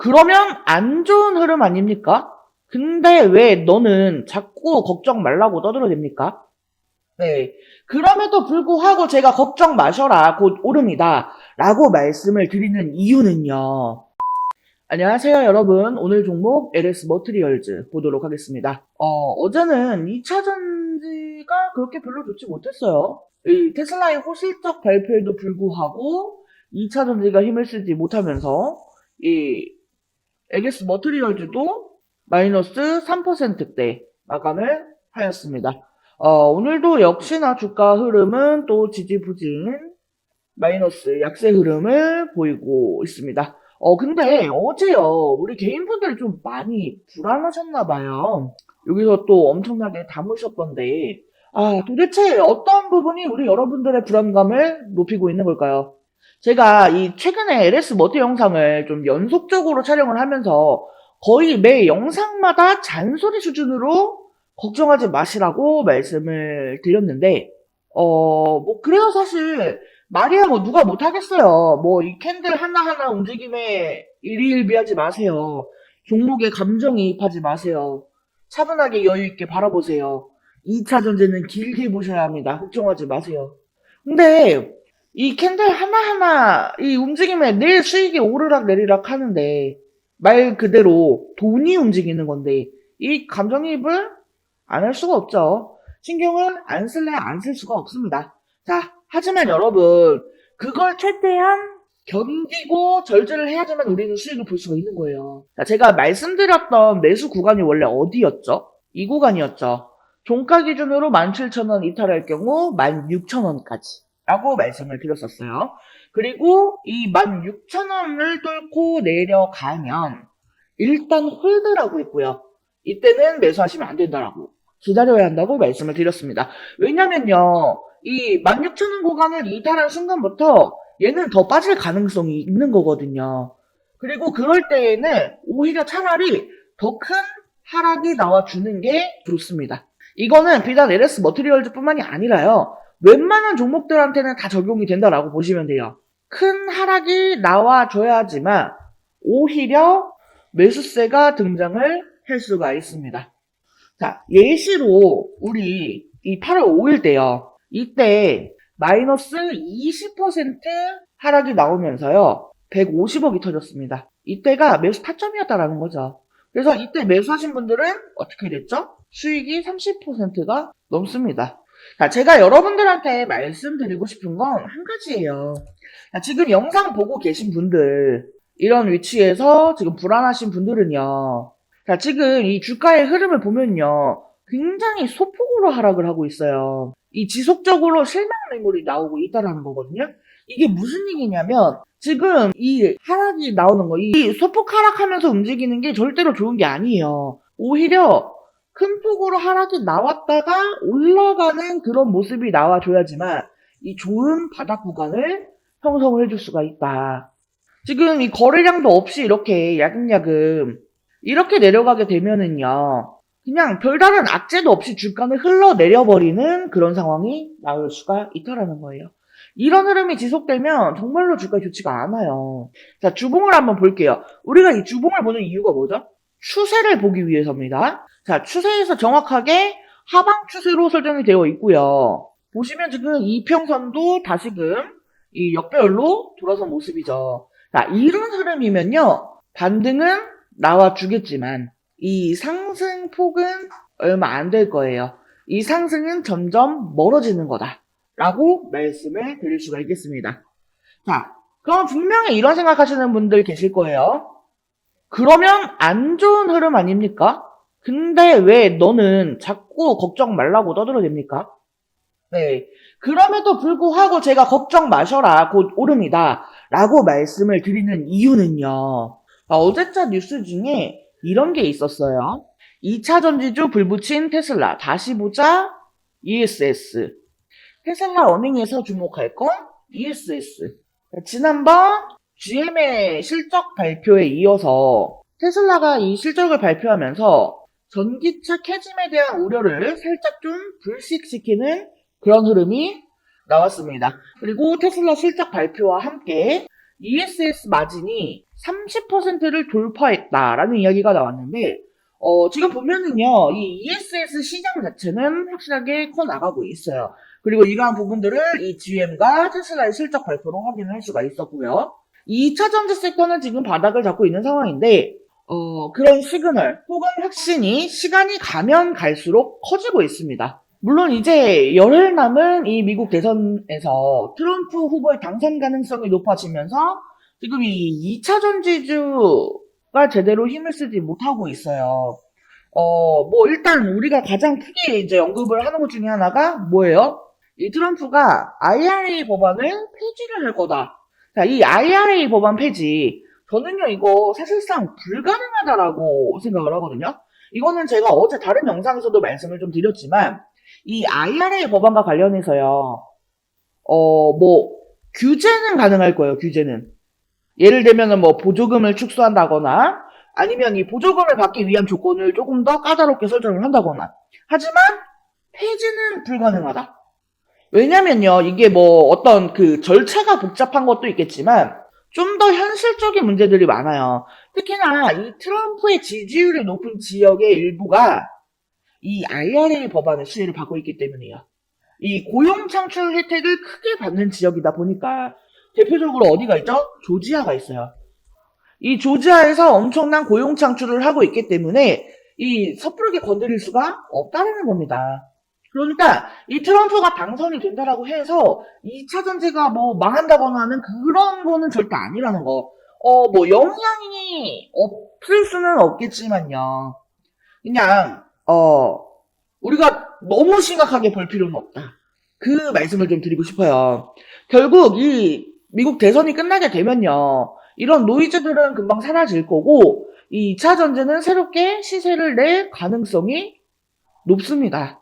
그러면 안 좋은 흐름 아닙니까? 근데 왜 너는 자꾸 걱정 말라고 떠들어댑니까? 네. 그럼에도 불구하고 제가 걱정 마셔라. 곧 오름이다. 라고 말씀을 드리는 이유는요. 안녕하세요, 여러분. 오늘 종목 LS 머트리얼즈 보도록 하겠습니다. 어제는 2차 전지가 그렇게 별로 좋지 못했어요. 이 테슬라의 호실적 발표에도 불구하고 2차 전지가 힘을 쓰지 못하면서 이 LS 머트리얼즈도 마이너스 3%대 마감을 하였습니다. 오늘도 역시나 주가 흐름은 또 지지부진 마이너스 약세 흐름을 보이고 있습니다. 근데 어제요, 우리 개인분들이 좀 많이 불안하셨나봐요. 여기서 또 엄청나게 담으셨던데, 도대체 어떤 부분이 우리 여러분들의 불안감을 높이고 있는 걸까요? 제가 이 최근에 LS 머티 영상을 좀 연속적으로 촬영을 하면서 거의 매 영상마다 잔소리 수준으로 걱정하지 마시라고 말씀을 드렸는데, 그래요, 사실. 말이야, 누가 못하겠어요. 이 캔들 하나하나 움직임에 일희일비하지 마세요. 종목에 감정이입하지 마세요. 차분하게 여유있게 바라보세요. 2차 전지는 길게 보셔야 합니다. 걱정하지 마세요. 근데, 이 캔들 하나하나, 이 움직임에 늘 수익이 오르락 내리락 하는데, 말 그대로 돈이 움직이는 건데, 이 감정이입을 안 할 수가 없죠. 신경을 안 쓸래 안 쓸 수가 없습니다. 자, 하지만 여러분, 그걸 최대한 견디고 절제를 해야지만 우리는 수익을 볼 수가 있는 거예요. 자, 제가 말씀드렸던 매수 구간이 원래 어디였죠? 이 구간이었죠. 종가 기준으로 17,000원 이탈할 경우 16,000원까지 라고 말씀을 드렸었어요. 그리고 이 16,000원을 뚫고 내려가면 일단 홀드라고 했고요. 이때는 매수하시면 안 된다라고 기다려야 한다고 말씀을 드렸습니다. 왜냐면요, 이 16,000원 구간을 이탈한 순간부터 얘는 더 빠질 가능성이 있는 거거든요. 그리고 그럴 때에는 오히려 차라리 더 큰 하락이 나와주는 게 좋습니다. 이거는 비단 LS 머트리얼즈 뿐만이 아니라요. 웬만한 종목들한테는 다 적용이 된다라고 보시면 돼요. 큰 하락이 나와줘야지만 오히려 매수세가 등장을 할 수가 있습니다. 자, 예시로 우리 이 8월 5일 때요. 이때 마이너스 20% 하락이 나오면서요. 150억이 터졌습니다. 이때가 매수 타점이었다라는 거죠. 그래서 이때 매수하신 분들은 어떻게 됐죠? 수익이 30%가 넘습니다. 자, 제가 여러분들한테 말씀드리고 싶은 건 한 가지예요. 자, 지금 영상 보고 계신 분들, 이런 위치에서 지금 불안하신 분들은요. 자, 지금 이 주가의 흐름을 보면요. 굉장히 소폭으로 하락을 하고 있어요. 이 지속적으로 실망 매물이 나오고 있다는 거거든요. 이게 무슨 얘기냐면 지금 이 하락이 나오는 거, 이 소폭 하락하면서 움직이는 게 절대로 좋은 게 아니에요. 오히려 큰 폭으로 하락이 나왔다가 올라가는 그런 모습이 나와줘야지만 이 좋은 바닥 구간을 형성을 해줄 수가 있다. 지금 이 거래량도 없이 이렇게 야금야금 이렇게 내려가게 되면은요. 그냥 별다른 악재도 없이 주가는 흘러내려버리는 그런 상황이 나올 수가 있다라는 거예요. 이런 흐름이 지속되면 정말로 주가 좋지가 않아요. 자, 주봉을 한번 볼게요. 우리가 이 주봉을 보는 이유가 뭐죠? 추세를 보기 위해서입니다. 자, 추세에서 정확하게 하방 추세로 설정이 되어 있고요. 보시면 지금 이평선도 다시금 이 역배열로 돌아선 모습이죠. 자, 이런 흐름이면요. 반등은 나와주겠지만 이 상승폭은 얼마 안 될 거예요. 이 상승은 점점 멀어지는 거다. 라고 말씀을 드릴 수가 있겠습니다. 자, 그럼 분명히 이런 생각하시는 분들 계실 거예요. 그러면 안 좋은 흐름 아닙니까? 근데 왜 너는 자꾸 걱정 말라고 떠들어댑니까? 네. 그럼에도 불구하고 제가 걱정 마셔라. 곧 오름이다. 라고 말씀을 드리는 이유는요. 어제자 뉴스 중에 이런 게 있었어요. 2차 전지주 불붙인 테슬라. 다시 보자. ESS. 테슬라 어닝에서 주목할 건 ESS. 지난번 GM의 실적 발표에 이어서 테슬라가 이 실적을 발표하면서 전기차 캐즘에 대한 우려를 살짝 좀 불식시키는 그런 흐름이 나왔습니다. 그리고 테슬라 실적 발표와 함께 ESS 마진이 30%를 돌파했다라는 이야기가 나왔는데, 지금 보면은요, 이 ESS 시장 자체는 확실하게 커 나가고 있어요. 그리고 이러한 부분들을 이 GM과 테슬라의 실적 발표로 확인할 수가 있었고요. 2차 전지 섹터는 지금 바닥을 잡고 있는 상황인데, 그런 시그널 혹은 혁신이 시간이 가면 갈수록 커지고 있습니다. 물론 이제 열흘 남은 이 미국 대선에서 트럼프 후보의 당선 가능성이 높아지면서 지금 이 2차 전지주가 제대로 힘을 쓰지 못하고 있어요. 뭐 일단 우리가 가장 크게 이제 언급을 하는 것 중에 하나가 뭐예요? 이 트럼프가 IRA 법안을 폐지를 할 거다. 자, 이 IRA 법안 폐지, 저는요, 이거 사실상 불가능하다라고 생각을 하거든요. 이거는 제가 어제 다른 영상에서도 말씀을 좀 드렸지만, 이 IRA 법안과 관련해서요, 뭐, 규제는 가능할 거예요, 규제는. 예를 들면은 뭐, 보조금을 축소한다거나, 아니면 이 보조금을 받기 위한 조건을 조금 더 까다롭게 설정을 한다거나. 하지만, 폐지는 불가능하다. 왜냐면요, 이게 뭐 어떤 그 절차가 복잡한 것도 있겠지만, 좀 더 현실적인 문제들이 많아요. 특히나 이 트럼프의 지지율이 높은 지역의 일부가 이 IRA 법안의 수혜를 받고 있기 때문이에요. 이 고용 창출 혜택을 크게 받는 지역이다 보니까, 대표적으로 어디가 있죠? 조지아가 있어요. 이 조지아에서 엄청난 고용 창출을 하고 있기 때문에, 이 섣부르게 건드릴 수가 없다는 겁니다. 그러니까 이 트럼프가 당선이 된다라고 해서 2차 전지가 뭐 망한다거나 하는 그런 거는 절대 아니라는 거. 뭐 영향이 없을 수는 없겠지만요. 그냥 우리가 너무 심각하게 볼 필요는 없다. 그 말씀을 좀 드리고 싶어요. 결국 이 미국 대선이 끝나게 되면요. 이런 노이즈들은 금방 사라질 거고 이 2차 전지는 새롭게 시세를 낼 가능성이 높습니다.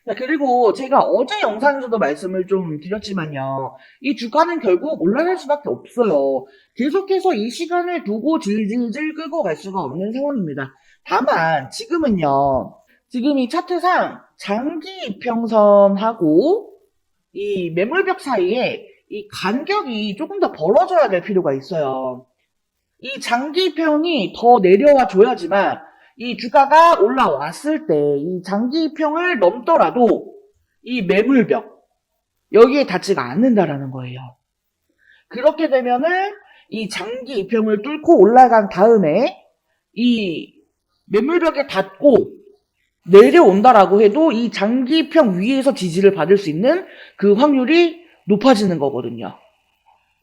자, 그리고 제가 어제 영상에서도 말씀을 좀 드렸지만요. 이 주가는 결국 올라갈 수밖에 없어요. 계속해서 이 시간을 두고 질질질 끌고 갈 수가 없는 상황입니다. 다만 지금은요. 지금 이 차트상 장기 이평선하고 이 매물벽 사이에 이 간격이 조금 더 벌어져야 될 필요가 있어요. 이 장기 이평이 더 내려와 줘야지만 이 주가가 올라왔을 때 이 장기 이평을 넘더라도 이 매물벽 여기에 닿지가 않는다라는 거예요. 그렇게 되면은 이 장기 이평을 뚫고 올라간 다음에 이 매물벽에 닿고 내려온다라고 해도 이 장기 이평 위에서 지지를 받을 수 있는 그 확률이 높아지는 거거든요.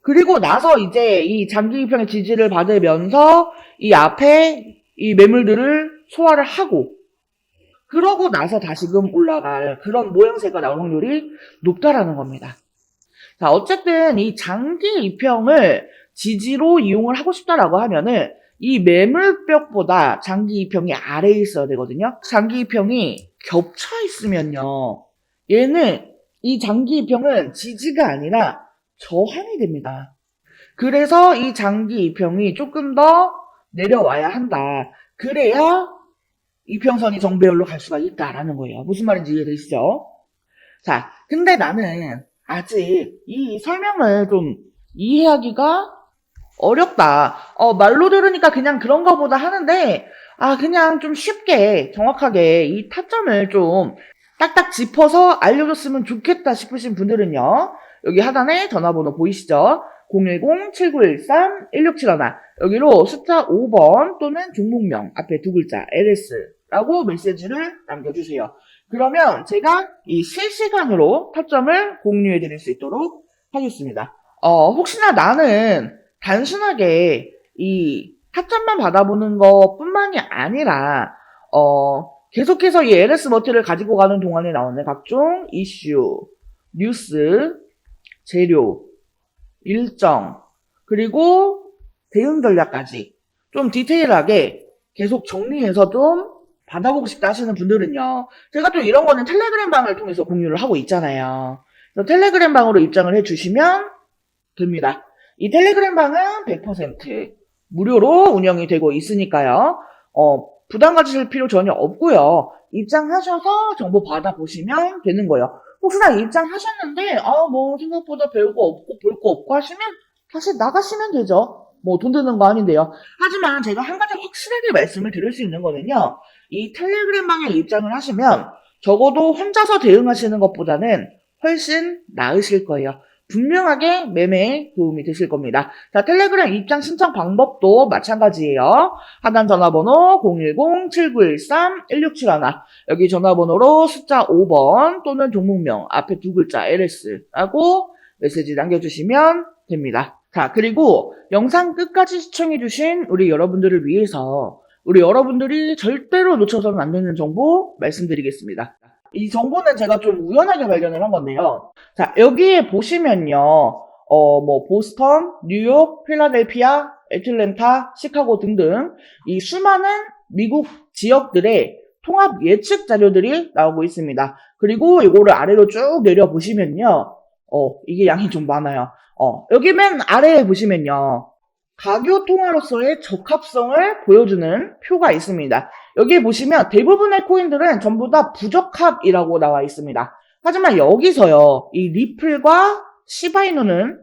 그리고 나서 이제 이 장기 이평의 지지를 받으면서 이 앞에 이 매물들을 소화를 하고 그러고 나서 다시금 올라갈 그런 모양새가 나올 확률이 높다라는 겁니다. 자, 어쨌든 이 장기 이평을 지지로 이용을 하고 싶다라고 하면은 이 매물벽보다 장기 이평이 아래에 있어야 되거든요. 장기 이평이 겹쳐 있으면요. 얘는 이 장기 이평은 지지가 아니라 저항이 됩니다. 그래서 이 장기 이평이 조금 더 내려와야 한다. 그래야 이평선이 정배열로 갈 수가 있다라는 거예요. 무슨 말인지 이해되시죠? 자, 근데 나는 아직 이 설명을 좀 이해하기가 어렵다. 말로 들으니까 그냥 그런가 보다 하는데, 그냥 좀 쉽게, 정확하게 이 타점을 좀 딱딱 짚어서 알려줬으면 좋겠다 싶으신 분들은요, 여기 하단에 전화번호 보이시죠? 010-7913-1671 여기로 숫자 5번 또는 종목명 앞에 두 글자 LS라고 메시지를 남겨주세요. 그러면 제가 이 실시간으로 타점을 공유해 드릴 수 있도록 하겠습니다. 혹시나 나는 단순하게 이 타점만 받아보는 것 뿐만이 아니라 계속해서 이 LS 머티를 가지고 가는 동안에 나오는 각종 이슈, 뉴스, 재료, 일정, 그리고 대응 전략까지 좀 디테일하게 계속 정리해서 좀 받아보고 싶다 하시는 분들은요. 제가 또 이런 거는 텔레그램 방을 통해서 공유를 하고 있잖아요. 그래서 텔레그램 방으로 입장을 해주시면 됩니다. 이 텔레그램 방은 100% 무료로 운영이 되고 있으니까요. 부담 가지실 필요 전혀 없고요. 입장하셔서 정보 받아보시면 되는 거예요. 혹시나 입장하셨는데 뭐 생각보다 별거 없고 볼 거 없고 하시면 다시 나가시면 되죠. 뭐 돈 드는 거 아닌데요. 하지만 제가 한 가지 확실하게 말씀을 드릴 수 있는 거는요. 이 텔레그램방에 입장을 하시면 적어도 혼자서 대응하시는 것보다는 훨씬 나으실 거예요. 분명하게 매매에 도움이 되실 겁니다. 자, 텔레그램 입장 신청 방법도 마찬가지예요. 하단 전화번호 010-7913-1671 여기 전화번호로 숫자 5번 또는 종목명 앞에 두 글자 LS라고 메시지 남겨주시면 됩니다. 자, 그리고 영상 끝까지 시청해주신 우리 여러분들을 위해서 우리 여러분들이 절대로 놓쳐서는 안 되는 정보 말씀드리겠습니다. 이 정보는 제가 좀 우연하게 발견을 한 건데요. 자, 여기에 보시면요. 뭐, 보스턴, 뉴욕, 필라델피아, 애틀랜타, 시카고 등등 이 수많은 미국 지역들의 통합 예측 자료들이 나오고 있습니다. 그리고 이거를 아래로 쭉 내려보시면요. 이게 양이 좀 많아요. 여기 맨 아래에 보시면요. 가교 통화로서의 적합성을 보여주는 표가 있습니다. 여기 보시면 대부분의 코인들은 전부 다 부적합이라고 나와 있습니다. 하지만 여기서요, 이 리플과 시바이누는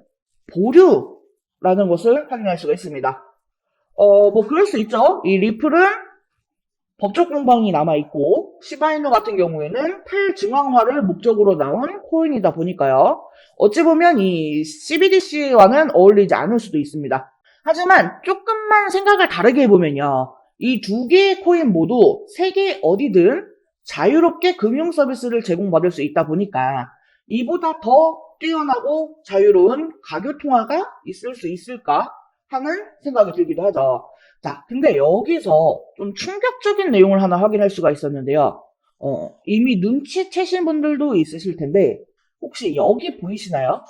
보류라는 것을 확인할 수가 있습니다. 뭐 그럴 수 있죠. 이 리플은 법적 공방이 남아있고 시바이누 같은 경우에는 탈중앙화를 목적으로 나온 코인이다 보니까요. 어찌 보면 이 CBDC와는 어울리지 않을 수도 있습니다. 하지만 조금만 생각을 다르게 해보면요. 이 두 개의 코인 모두 세계 어디든 자유롭게 금융 서비스를 제공받을 수 있다 보니까 이보다 더 뛰어나고 자유로운 가교 통화가 있을 수 있을까 하는 생각이 들기도 하죠. 자, 근데 여기서 좀 충격적인 내용을 하나 확인할 수가 있었는데요. 이미 눈치채신 분들도 있으실 텐데 혹시 여기 보이시나요?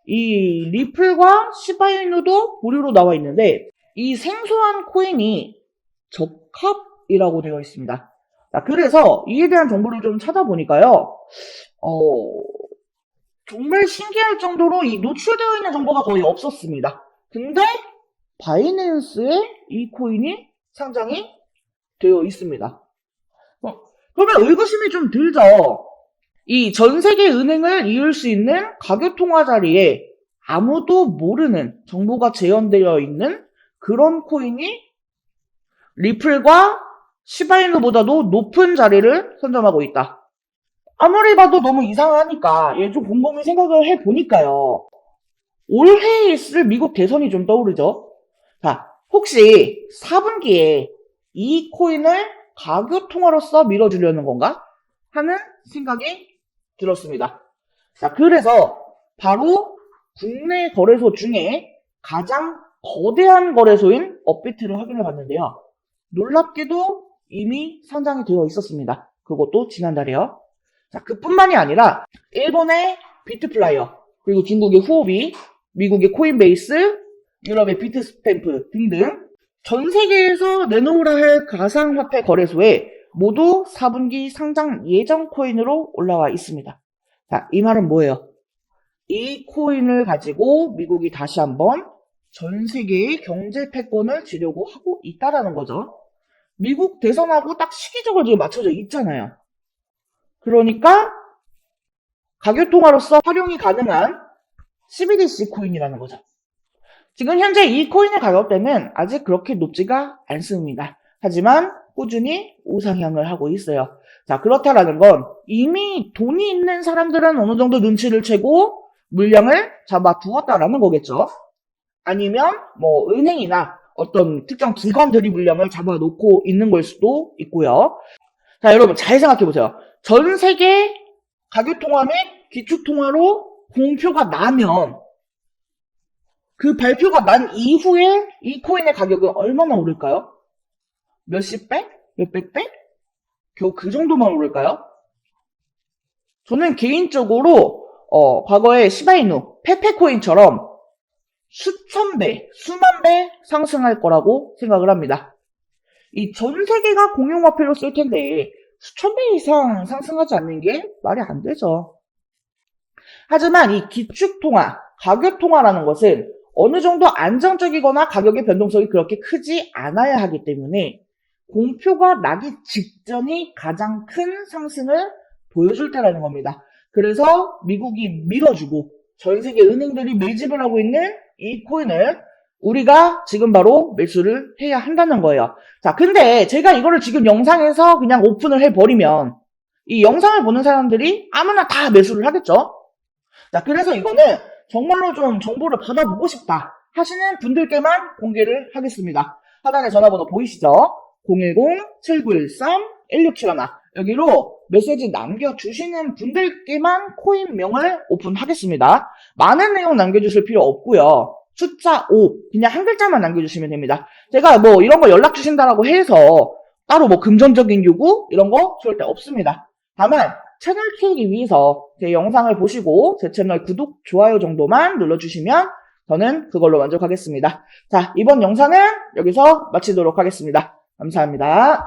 이 리플과 시바이누도 보류로 나와 있는데 이 생소한 코인이 적합이라고 되어 있습니다. 자, 그래서 이에 대한 정보를 좀 찾아보니까요. 정말 신기할 정도로 이 노출되어 있는 정보가 거의 없었습니다. 근데 바이낸스에 이 코인이 상장이 되어 있습니다. 그러면 의구심이 좀 들죠. 이 전 세계 은행을 이을 수 있는 가교 통화 자리에 아무도 모르는 정보가 재현되어 있는 그런 코인이 리플과 시바이누보다도 높은 자리를 선점하고 있다. 아무리 봐도 너무 이상하니까 얘 좀 곰곰이 생각을 해보니까요. 올해에 있을 미국 대선이 좀 떠오르죠. 자, 혹시 4분기에 이 코인을 가교 통화로서 밀어주려는 건가? 하는 생각이 들었습니다. 자, 그래서 바로 국내 거래소 중에 가장 거대한 거래소인 업비트를 확인해 봤는데요. 놀랍게도 이미 상장이 되어 있었습니다. 그것도 지난달에요. 자, 그뿐만이 아니라 일본의 비트플라이어, 그리고 중국의 후오비, 미국의 코인베이스, 유럽의 비트스탬프 등등 전 세계에서 내놓으라 할 가상화폐 거래소에 모두 4분기 상장 예정 코인으로 올라와 있습니다. 자, 이 말은 뭐예요? 이 코인을 가지고 미국이 다시 한번 전 세계의 경제 패권을 쥐려고 하고 있다라는 거죠. 미국 대선하고 딱 시기적으로 지금 맞춰져 있잖아요. 그러니까 가교 통화로서 활용이 가능한 CBDC 코인이라는 거죠. 지금 현재 이 코인의 가격대는 아직 그렇게 높지가 않습니다. 하지만 꾸준히 우상향을 하고 있어요. 자, 그렇다라는 건 이미 돈이 있는 사람들은 어느 정도 눈치를 채고 물량을 잡아두었다라는 거겠죠. 아니면 뭐 은행이나 어떤 특정 기관들이 물량을 잡아놓고 있는 걸 수도 있고요. 자, 여러분 잘 생각해보세요. 전 세계 가교통화 및 기축통화로 공표가 나면 그 발표가 난 이후에 이 코인의 가격은 얼마나 오를까요? 몇십 배? 몇백 배? 겨우 그 정도만 오를까요? 저는 개인적으로 과거에 시바이누, 페페코인처럼 수천 배, 수만 배 상승할 거라고 생각을 합니다. 이 전 세계가 공용화폐로 쓸 텐데 수천 배 이상 상승하지 않는 게 말이 안 되죠. 하지만 이 기축통화, 가격통화라는 것은 어느 정도 안정적이거나 가격의 변동성이 그렇게 크지 않아야 하기 때문에 공표가 나기 직전이 가장 큰 상승을 보여줄 때라는 겁니다. 그래서 미국이 밀어주고 전 세계 은행들이 매집을 하고 있는 이 코인을 우리가 지금 바로 매수를 해야 한다는 거예요. 자, 근데 제가 이거를 지금 영상에서 그냥 오픈을 해버리면 이 영상을 보는 사람들이 아무나 다 매수를 하겠죠? 자, 그래서 이거는 정말로 좀 정보를 받아보고 싶다 하시는 분들께만 공개를 하겠습니다. 하단에 전화번호 보이시죠? 010-7913-1671 여기로 메시지 남겨주시는 분들께만 코인명을 오픈하겠습니다. 많은 내용 남겨주실 필요 없고요. 숫자 5 그냥 한 글자만 남겨주시면 됩니다. 제가 뭐 이런 거 연락 주신다라고 해서 따로 뭐 금전적인 요구 이런 거 절대 없습니다. 다만 채널 키우기 위해서 제 영상을 보시고 제 채널 구독, 좋아요 정도만 눌러주시면 저는 그걸로 만족하겠습니다. 자, 이번 영상은 여기서 마치도록 하겠습니다. 감사합니다.